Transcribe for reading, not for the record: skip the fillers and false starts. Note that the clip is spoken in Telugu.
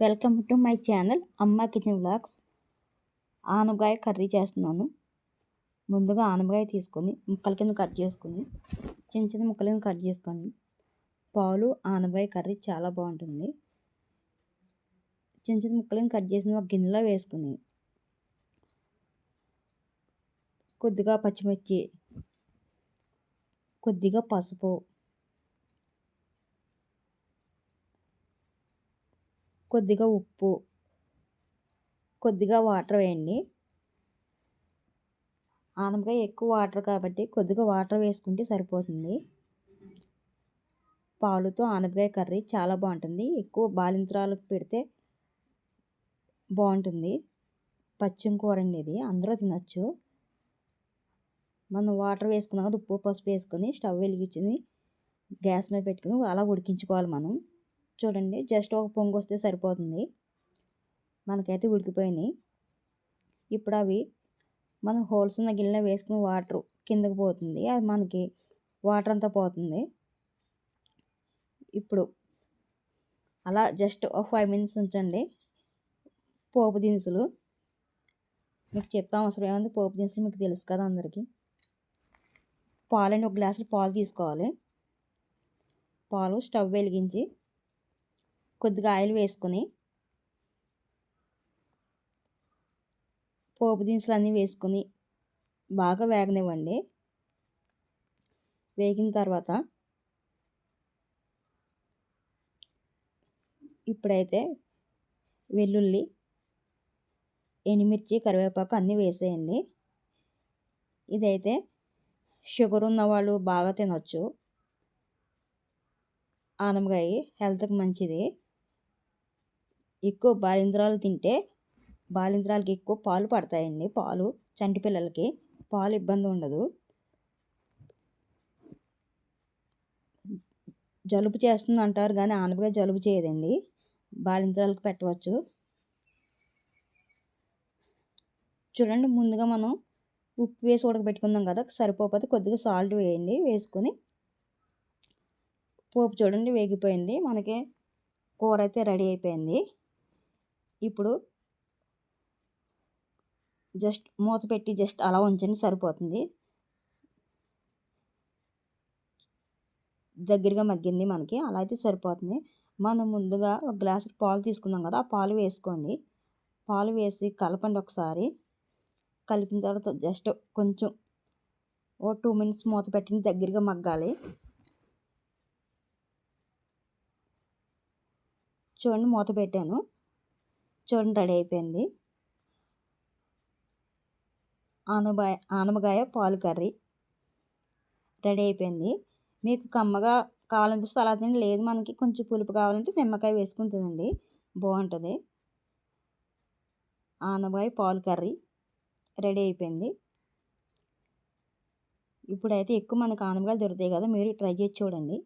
వెల్కమ్ టు మై ఛానల్ అమ్మ కిచెన్ వ్లాగ్స్. ఆనపకాయ కర్రీ చేస్తున్నాను. ముందుగా ఆనపకాయ తీసుకొని ముక్కల కింద కట్ చేసుకొని చిన్న చిన్న ముక్కల కింద కట్ చేసుకొని పాలు ఆనపకాయ కర్రీ చాలా బాగుంటుంది. చిన్న చిన్న ముక్కల కింద కట్ చేసిన ఒక గిన్నెలో వేసుకుని కొద్దిగా పచ్చిమిర్చి, కొద్దిగా పసుపు, కొద్దిగా ఉప్పు, కొద్దిగా వాటర్ వేయండి. ఆనపకాయ ఎక్కువ వాటర్ కాబట్టి కొద్దిగా వాటర్ వేసుకుంటే సరిపోతుంది. పాలుతో ఆనపకాయ కర్రీ చాలా బాగుంటుంది. ఎక్కువ బాలింత్రాలకు పెడితే బాగుంటుంది. పచ్చిమ కూర అండి, ఇది అందరూ తినచ్చు. మనం వాటర్ వేసుకున్నాక ఉప్పు పసుపు వేసుకొని స్టవ్ వెలిగించి గ్యాస్ మీద పెట్టుకుని అలా ఉడికించుకోవాలి. మనం చూడండి, జస్ట్ ఒక పొంగు వస్తే సరిపోతుంది. మనకైతే ఉడికిపోయినాయి. ఇప్పుడు అవి మనం హోల్స్ ఉన్న గిన్నెలో వేసుకుని వాటర్ కిందకి పోతుంది, అది మనకి వాటర్ అంతా పోతుంది. ఇప్పుడు అలా జస్ట్ ఒక 5 minutes ఉంచండి. పోపు దినుసులు మీకు చెప్పే అవసరం ఏముంది, పోపు దినుసులు మీకు తెలుసు కదా అందరికీ. పాలండి, 1 గ్లాసు పాలు తీసుకోవాలి. పాలు స్టవ్ వెలిగించి కొద్దిగా ఆయిల్ వేసుకొని పోపు దినుసులు అన్నీ వేసుకొని బాగా వేగనివ్వండి. వేగిన తర్వాత ఇప్పుడైతే వెల్లుల్లి, ఎండుమిర్చి, కరివేపాకు అన్నీ వేసేయండి. ఇదైతే షుగర్ ఉన్నవాళ్ళు బాగా తినొచ్చు. ఆనపకాయ హెల్త్కి మంచిది. ఎక్కువ బాలింత్రాలు తింటే బాలింత్రాలకి ఎక్కువ పాలు పడతాయండి. పాలు చంటి పిల్లలకి పాలు ఇబ్బంది ఉండదు. జలుబు చేస్తుంది అంటారు కానీ ఆనపకాయ జలుబు చేయదండి. బాలింత్రాలకు పెట్టవచ్చు. చూడండి, ముందుగా మనం ఉప్పు వేసి ఉడకబెట్టుకుందాం కదా, సరిపోతే కొద్దిగా సాల్ట్ వేయండి. వేసుకొని పోపు చూడండి వేగిపోయింది. మనకి కూర అయితే రెడీ అయిపోయింది. ఇప్పుడు జస్ట్ మూత పెట్టి జస్ట్ అలా ఉంచండి, సరిపోతుంది. దగ్గరగా మగ్గింది మనకి, అలా అయితే సరిపోతుంది. మనం ముందుగా 1 గ్లాసు పాలు తీసుకున్నాం కదా, ఆ పాలు వేసుకోండి. పాలు వేసి కలపండి ఒకసారి. కలిపిన తర్వాత జస్ట్ కొంచెం 2 minutes మూత పెట్టిన దగ్గరగా మగ్గాలి. చూడండి, మూత పెట్టాను. చూడండి, రెడీ అయిపోయింది. ఆనపకాయ పాలు కర్రీ రెడీ అయిపోయింది. మీకు కమ్మగా కావాలనిపిస్తే అలా తినండి, లేదు మనకి కొంచెం పులుపు కావాలంటే నిమ్మకాయ వేసుకుని తినండి, బాగుంటుంది. ఆనపకాయ పాలు కర్రీ రెడీ అయిపోయింది. ఇప్పుడైతే ఎక్కువ మనకు ఆనపకాయలు దొరుకుతాయి కదా, మీరు ట్రై చేసి చూడండి.